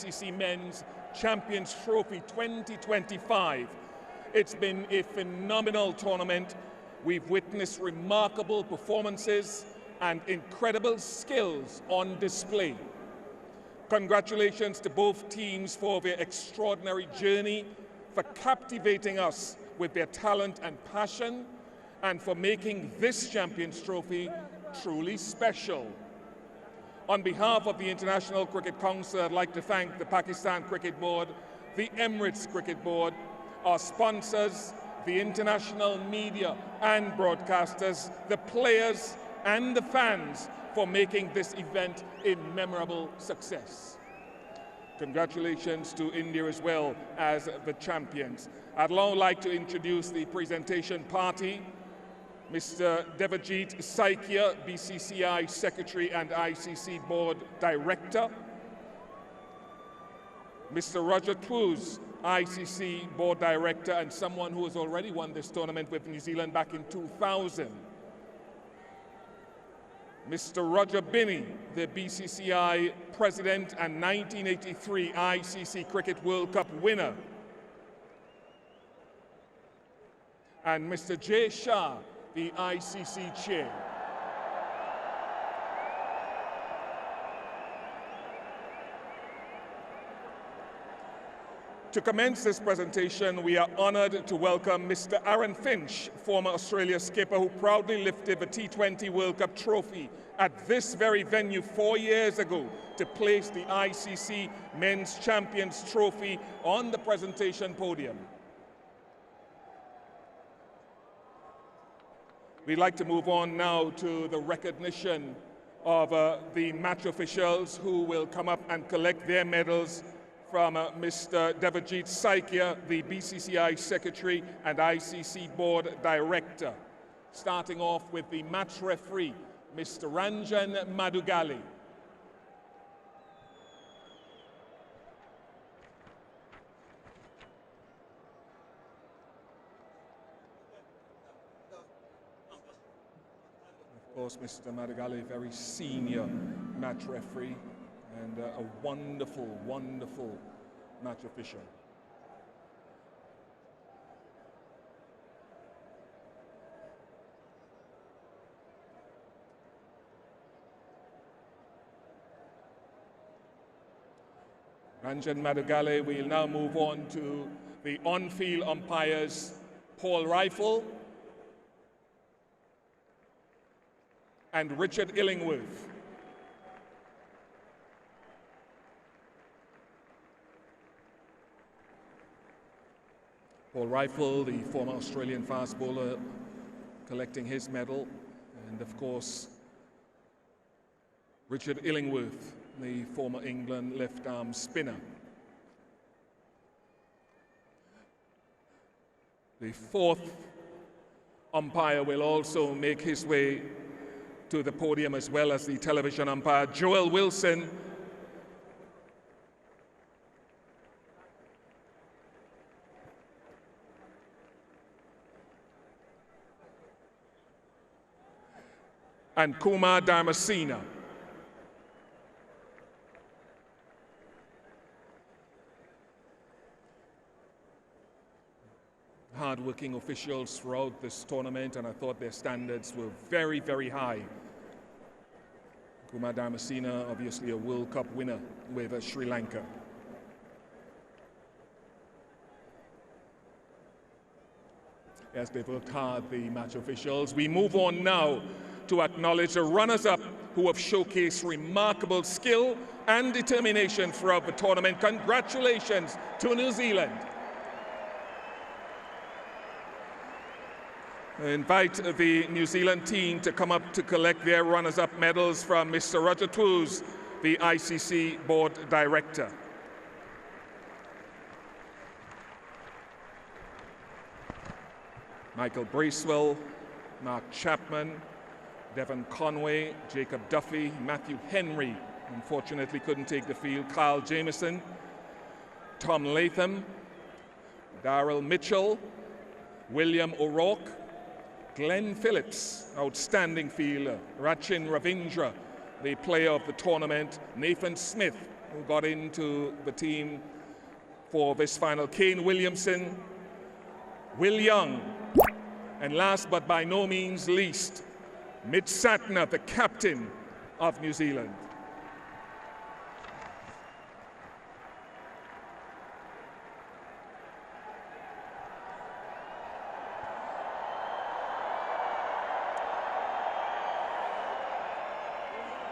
ICC Men's Champions Trophy 2025. It's been a phenomenal tournament. We've witnessed remarkable performances and incredible skills on display. Congratulations to both teams for their extraordinary journey, for captivating us with their talent and passion, and for making this Champions Trophy truly special. On behalf of the International Cricket Council, I'd like to thank the Pakistan Cricket Board, the Emirates Cricket Board, our sponsors, the international media and broadcasters, the players and the fans for making this event a memorable success. Congratulations to India as well as the champions. I'd now like to introduce the presentation party. Mr. Devajit Saikia, BCCI Secretary and ICC Board Director. Mr. Roger Twose, ICC Board Director and someone who has already won this tournament with New Zealand back in 2000. Mr. Roger Binney, the BCCI President and 1983 ICC Cricket World Cup winner. And Mr. Jay Shah, the ICC Chair. To commence this presentation, we are honored to welcome Mr. Aaron Finch, former Australia skipper who proudly lifted the T20 World Cup trophy at this very venue 4 years ago to place the ICC Men's Champions Trophy on the presentation podium. We'd like to move on now to the recognition of the match officials who will come up and collect their medals from Mr. Devajit Saikia, the BCCI Secretary and ICC Board Director. Starting off with the match referee, Mr. Ranjan Madugali. Of course, Mr. Madugali, very senior match referee and a wonderful, wonderful match official. Ranjan Madugali. We'll now move on to the on-field umpires, Paul Rifle and Richard Illingworth. Paul Rifle, the former Australian fast bowler, collecting his medal, and of course Richard Illingworth, the former England left-arm spinner. The fourth umpire will also make his way to the podium, as well as the television umpire, Joel Wilson. And Kumar Dharmasena. Hard-working officials throughout this tournament, and I thought their standards were very, very high. Kumar Dharmasena, obviously a World Cup winner with Sri Lanka. Yes, they've worked hard, the match officials. We move on now to acknowledge the runners-up who have showcased remarkable skill and determination throughout the tournament. Congratulations to New Zealand. I invite the New Zealand team to come up to collect their runners-up medals from Mr. Roger Twose, the ICC Board Director. Michael Bracewell, Mark Chapman, Devon Conway, Jacob Duffy, Matthew Henry, unfortunately couldn't take the field, Kyle Jamieson, Tom Latham, Darrell Mitchell, William O'Rourke, Glenn Phillips, outstanding fielder, Rachin Ravindra, the player of the tournament, Nathan Smith, who got into the team for this final. Kane Williamson, Will Young, and last but by no means least, Mitch Satner, the captain of New Zealand.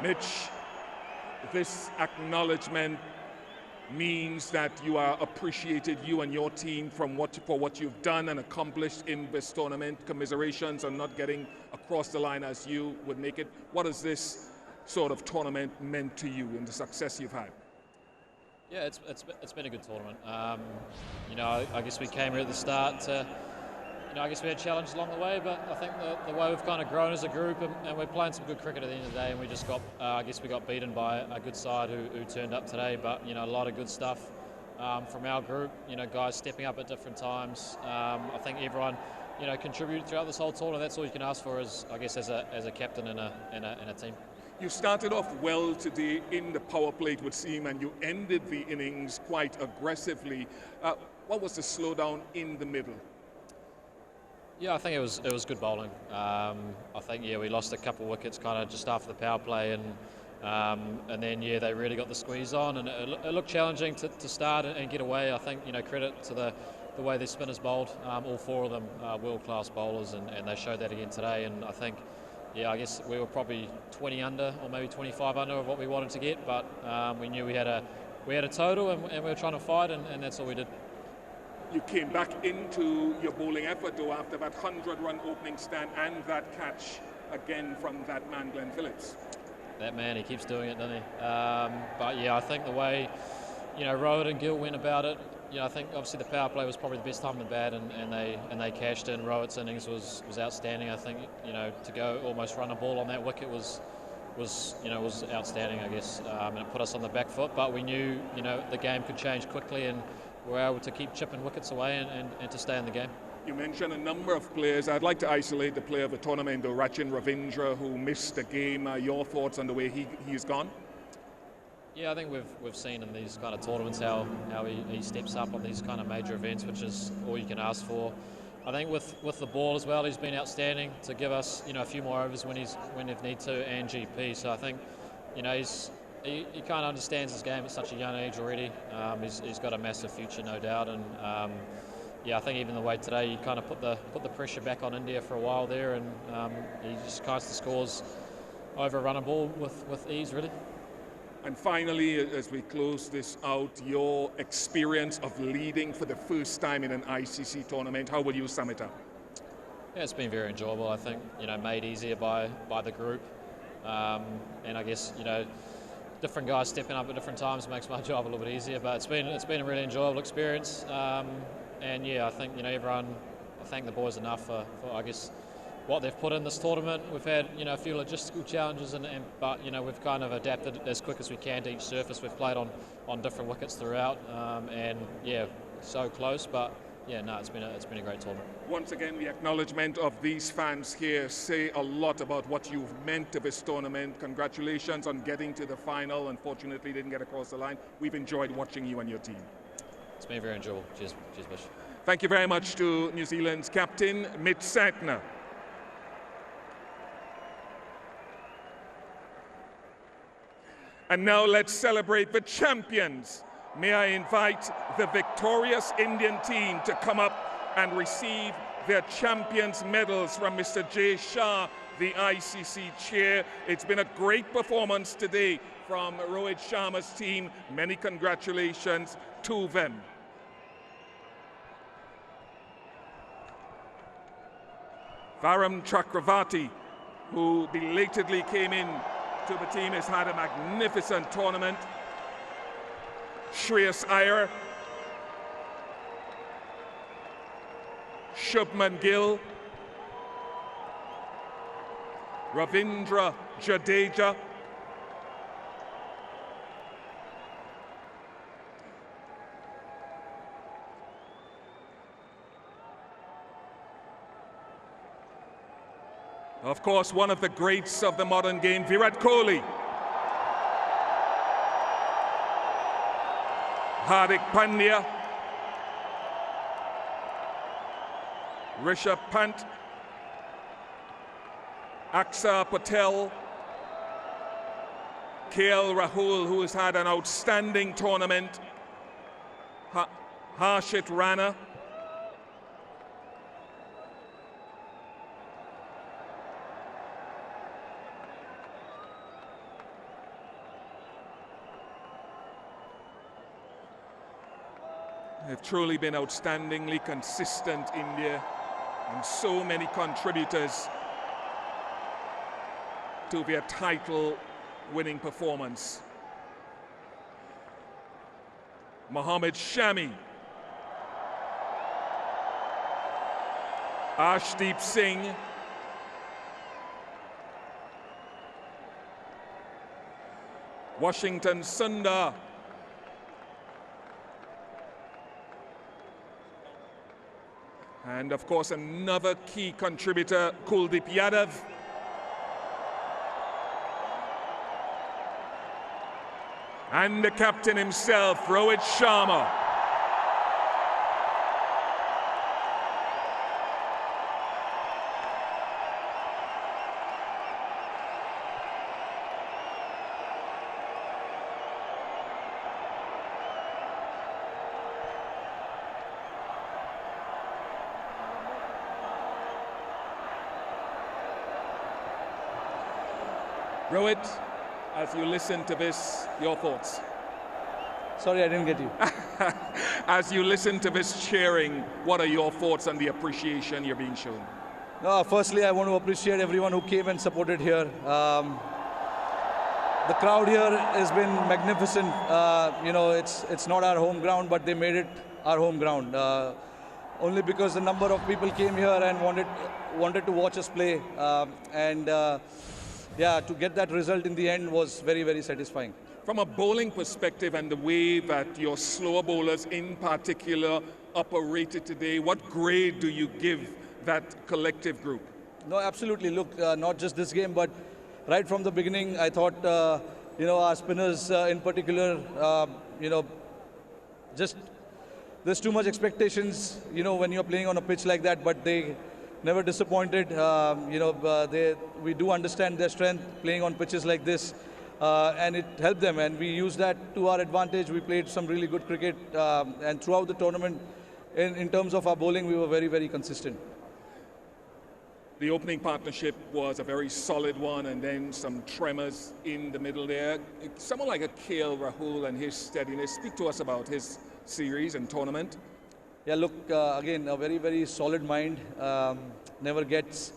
Mitch, this acknowledgement means that you are appreciated, you and your team, for what you've done and accomplished in this tournament. Commiserations on not getting across the line as you would make it. What has this sort of tournament meant to you and the success you've had? Yeah, it's been a good tournament. You know, I guess we came here at the start to, you know, I guess we had challenges along the way, but I think the way we've kind of grown as a group, and we're playing some good cricket at the end of the day, and we just got, I guess we got beaten by a good side who turned up today, but, you know, a lot of good stuff from our group, you know, guys stepping up at different times. I think everyone, you know, contributed throughout this whole tournament. That's all you can ask for, as I guess, as a captain in a team. You started off well today in the power play, it would seem, and you ended the innings quite aggressively. What was the slowdown in the middle? Yeah, I think it was good bowling. I think, yeah, we lost a couple of wickets kind of just after the power play, and then, yeah, they really got the squeeze on, and it looked challenging to start and get away. I think, you know, credit to the way the spinners bowled, all four of them world-class bowlers, and they showed that again today. And I think, yeah, I guess we were probably 20 under or maybe 25 under of what we wanted to get, but we knew we had a total, and we were trying to fight, and that's all we did. You came back into your bowling effort, though, after that 100-run opening stand and that catch again from that man, Glenn Phillips. That man, he keeps doing it, doesn't he? But yeah, I think the way, you know, Rowett and Gill went about it, you know, I think obviously the power play was probably the best time in the bat, and they cashed in. Rowett's innings was outstanding. I think, you know, to go almost run a ball on that wicket was outstanding, I guess, and it put us on the back foot. But we knew, you know, the game could change quickly, and we were able to keep chipping wickets away and to stay in the game. You mentioned a number of players. I'd like to isolate the player of the tournament, though, Rachin Ravindra, who missed the game. Your thoughts on the way he's gone? Yeah, I think we've seen in these kind of tournaments how he steps up on these kind of major events, which is all you can ask for. I think with the ball as well, he's been outstanding to give us, you know, a few more overs when they need to, and GP. So I think, you know, he kind of understands his game at such a young age already. He's got a massive future, no doubt, and yeah, I think even the way today he kind of put the pressure back on India for a while there, and he just cast the scores over a run and ball with ease, really. And finally, as we close this out, your experience of leading for the first time in an ICC tournament, how will you sum it up? Yeah, it's been very enjoyable. I think, you know, made easier by the group, and I guess, you know, different guys stepping up at different times makes my job a little bit easier. But it's been a really enjoyable experience, and yeah, I think, you know, everyone, I thank the boys enough for I guess what they've put in this tournament. We've had, you know, a few logistical challenges, but, you know, we've kind of adapted as quick as we can to each surface. We've played on different wickets throughout, and yeah, so close, but yeah, no, it's been a great tournament. Once again, the acknowledgement of these fans here say a lot about what you've meant to this tournament. Congratulations on getting to the final. Unfortunately, didn't get across the line. We've enjoyed watching you and your team. It's been very enjoyable. Cheers, Bush. Thank you very much to New Zealand's captain, Mitch Satner. And now let's celebrate the champions. May I invite the victorious Indian team to come up and receive their champions' medals from Mr. Jay Shah, the ICC chair. It's been a great performance today from Rohit Sharma's team. Many congratulations to them. Varam Chakravarti, who belatedly came in to the team, has had a magnificent tournament. Shreyas Iyer, Shubman Gill, Ravindra Jadeja, of course, one of the greats of the modern game, Virat Kohli. Hardik Pandya, Rishabh Pant, Akshar Patel, KL Rahul, who has had an outstanding tournament, Harshit Rana, they've truly been outstandingly consistent, India, and so many contributors to their title-winning performance. Mohammad Shami, Arshdeep Singh, Washington Sundar, and of course another key contributor, Kuldeep Yadav. And the captain himself, Rohit Sharma. Rohit, as you listen to this, your thoughts? Sorry, I didn't get you. As you listen to this cheering, what are your thoughts on the appreciation you're being shown? Firstly, I want to appreciate everyone who came and supported here. The crowd here has been magnificent. It's not our home ground, but they made it our home ground. Only because the number of people came here and wanted to watch us play. Yeah, to get that result in the end was very, very satisfying. From a bowling perspective and the way that your slower bowlers in particular operated today, what grade do you give that collective group? No, absolutely. Look, not just this game, but right from the beginning, I thought, our spinners in particular, just there's too much expectations, when you're playing on a pitch like that, but they never disappointed. We do understand their strength playing on pitches like this, and it helped them, and we used that to our advantage. We played some really good cricket, and throughout the tournament, in terms of our bowling, we were very, very consistent. The opening partnership was a very solid one, and then some tremors in the middle there. Someone like a KL Rahul and his steadiness. Speak to us about his series and tournament. Yeah, look, again, a very, very solid mind. Never gets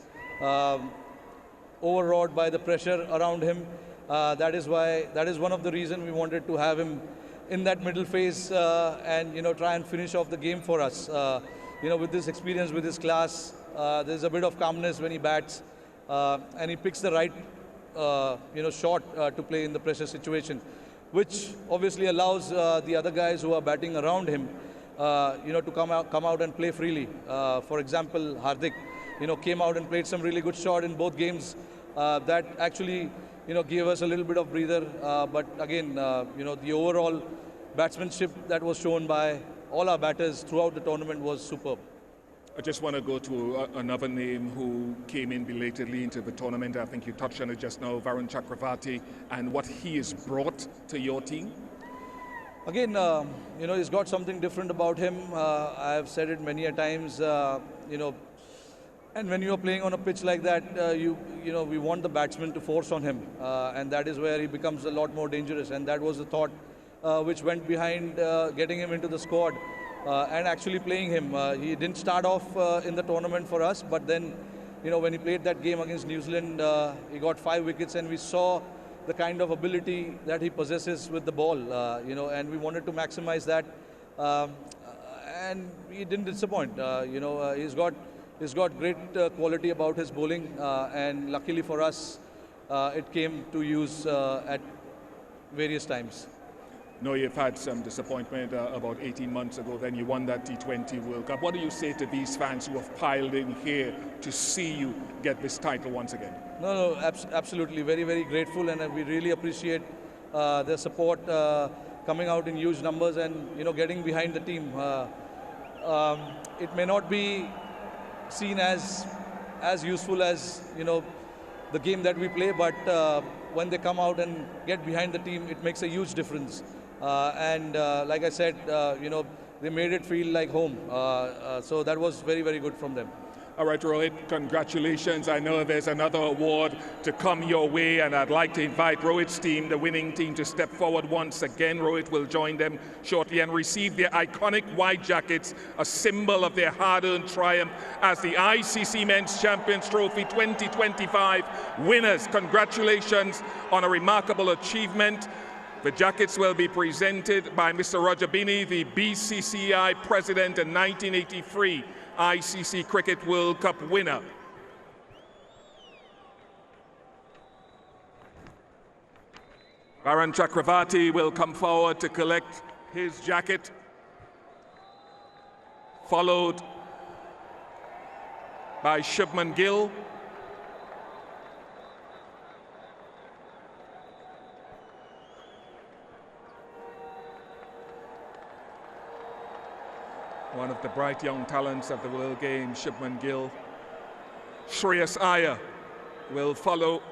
overawed by the pressure around him. That is one of the reasons we wanted to have him in that middle phase and try and finish off the game for us. With this experience, with his class, there's a bit of calmness when he bats, and he picks the right shot to play in the pressure situation, which obviously allows the other guys who are batting around him to come out and play freely. For example, Hardik, came out and played some really good shot in both games. That actually, gave us a little bit of breather. But again, the overall batsmanship that was shown by all our batters throughout the tournament was superb. I just want to go to another name who came in belatedly into the tournament. I think you touched on it just now, Varun Chakravarti, and what he has brought to your team. Again, he's got something different about him. I've said it many a times, and when you're playing on a pitch like that, we want the batsman to force on him, and that is where he becomes a lot more dangerous. And that was the thought which went behind getting him into the squad and actually playing him. He didn't start off in the tournament for us, but then, when he played that game against New Zealand, he got 5 wickets, and we saw the kind of ability that he possesses with the ball, and we wanted to maximize that, and he didn't disappoint. He's got great quality about his bowling, and luckily for us, it came to use at various times. No, you've had some disappointment about 18 months ago. Then you won that T20 World Cup. What do you say to these fans who have piled in here to see you get this title once again? No, absolutely. Very, very grateful, and we really appreciate their support. coming out in huge numbers and, you know, getting behind the team. It may not be seen as useful as, you know, the game that we play, but when they come out and get behind the team, it makes a huge difference. Like I said, you know, they made it feel like home. So that was very, very good from them. All right, Rohit, congratulations. I know there's another award to come your way, and I'd like to invite Rohit's team, the winning team, to step forward once again. Rohit will join them shortly and receive their iconic white jackets, a symbol of their hard-earned triumph as the ICC Men's Champions Trophy 2025 winners. Congratulations on a remarkable achievement. The jackets will be presented by Mr. Roger Binny, the BCCI president and 1983 ICC Cricket World Cup winner. Varun Chakravarti will come forward to collect his jacket, followed by Shubman Gill. One of the bright young talents of the World Games, Shubman Gill. Shreyas Iyer will follow.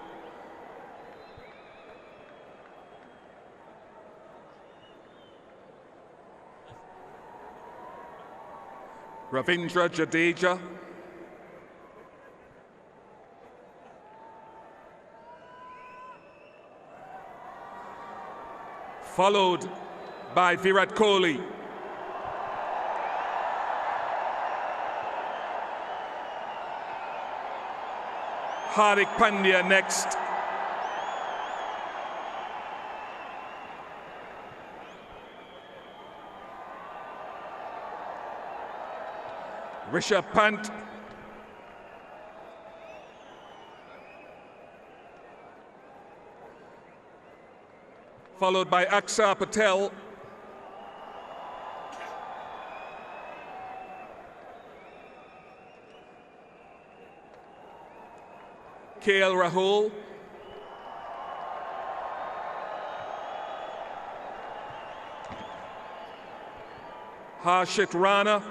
Ravindra Jadeja. Followed by Virat Kohli. Hardik Pandya next. Rishabh Pant. Followed by Akshar Patel. KL Rahul. Harshit Rana.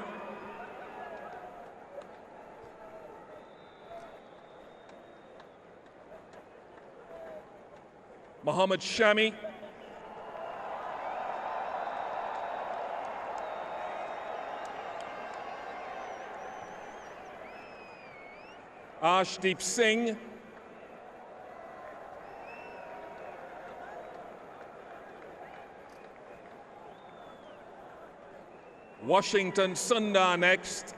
Mohammad Shami. Arshdeep Singh. Washington Sundar next.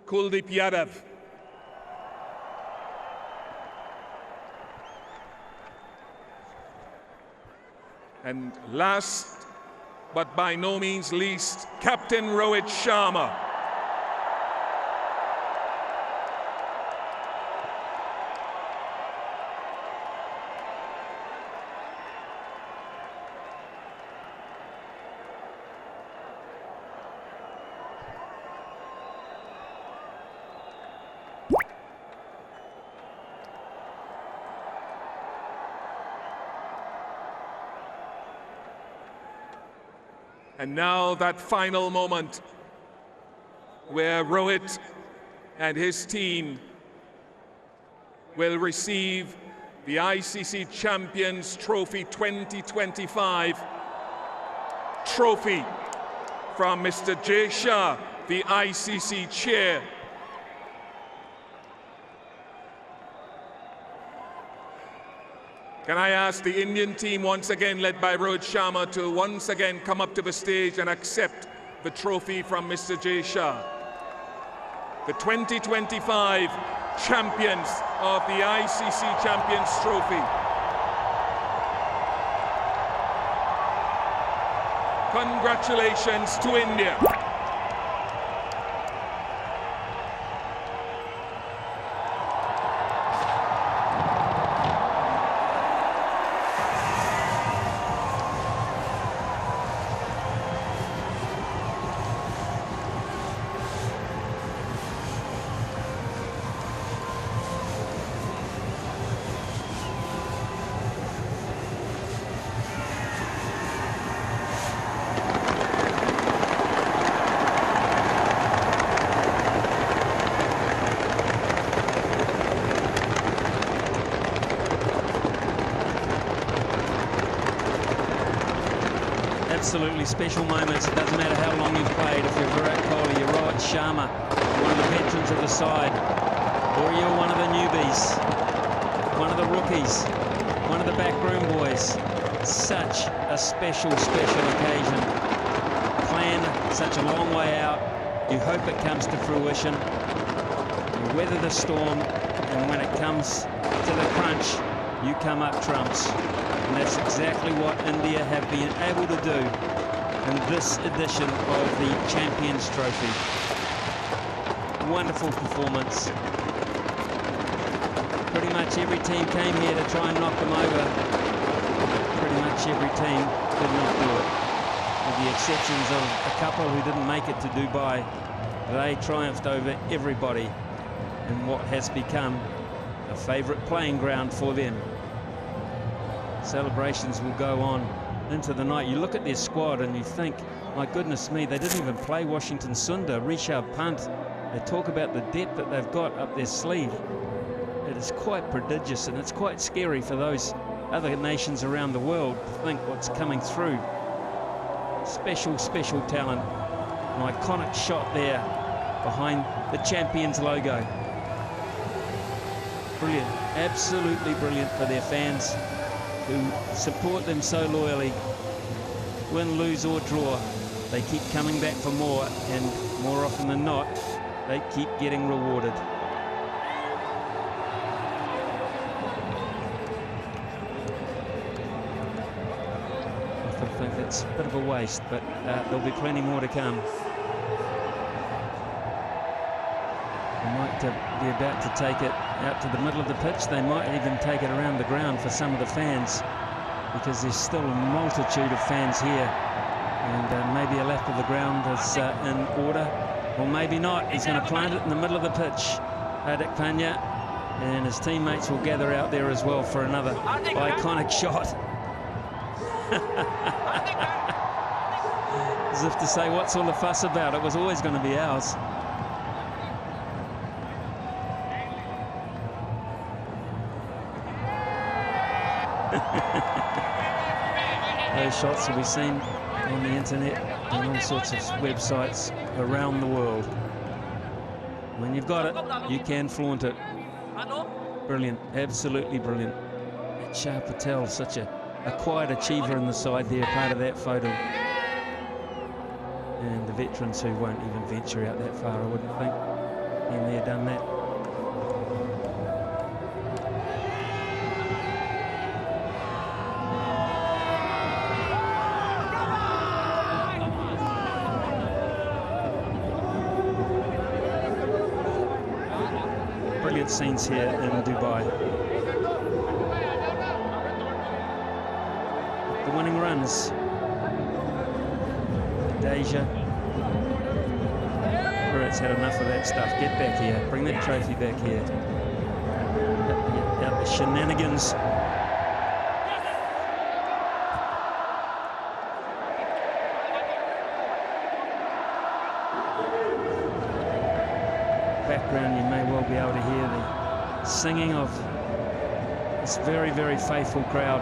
Kuldeep Yadav. And last, but by no means least, Captain Rohit Sharma. And now that final moment where Rohit and his team will receive the ICC Champions Trophy 2025 trophy from Mr. Jay Shah, the ICC chair. Can I ask the Indian team, once again led by Rohit Sharma, to once again come up to the stage and accept the trophy from Mr. Jay Shah. The 2025 champions of the ICC Champions Trophy. Congratulations to India. absolutely special moments. It doesn't matter how long you've played. If you're Virat Kohli, you're Rohit Sharma, one of the veterans of the side, or you're one of the newbies, one of the rookies, one of the backroom boys. Such a special occasion. Planned such a long way out. You hope it comes to fruition. You weather the storm, and when it comes to the crunch, you come up trumps. And that's exactly what India have been able to do in this edition of the Champions Trophy. Wonderful performance. Pretty much every team came here to try and knock them over. Pretty much every team did not do it. With the exceptions of a couple who didn't make it to Dubai, they triumphed over everybody in what has become a favourite playing ground for them. Celebrations will go on into the night. You look at their squad and you think, my goodness me, they didn't even play Washington Sundar, Rishabh Pant. They talk about the depth that they've got up their sleeve. It is quite prodigious, and it's quite scary for those other nations around the world to think what's coming through. Special talent. An iconic shot there behind the Champions logo. Brilliant, absolutely brilliant for their fans who support them so loyally. Win, lose or draw, they keep coming back for more, and more often than not, they keep getting rewarded. I think that's a bit of a waste, but there'll be plenty more to come. They might be about to take it out to the middle of the pitch. They might even take it around the ground for some of the fans, because there's still a multitude of fans here, and maybe a lap of the ground is in order, or maybe not. He's going to plant it in the middle of the pitch, Hardik Pandya, and his teammates will gather out there as well for another iconic shot. As if to say, what's all the fuss about? It was always going to be ours. Those shots will be seen on the internet and all sorts of websites around the world. When you've got it, you can flaunt it. Brilliant, absolutely brilliant. Shah Patel, such a quiet achiever in the side there, part of that photo. And the veterans who won't even venture out that far, I wouldn't think. Been there, done that. Brilliant scenes here in Dubai. The winning runs. Deja. Virat's had enough of that stuff. Get back here. Bring that trophy back here. Out the shenanigans. Background, you may well be able to hear the singing of this very, very faithful crowd.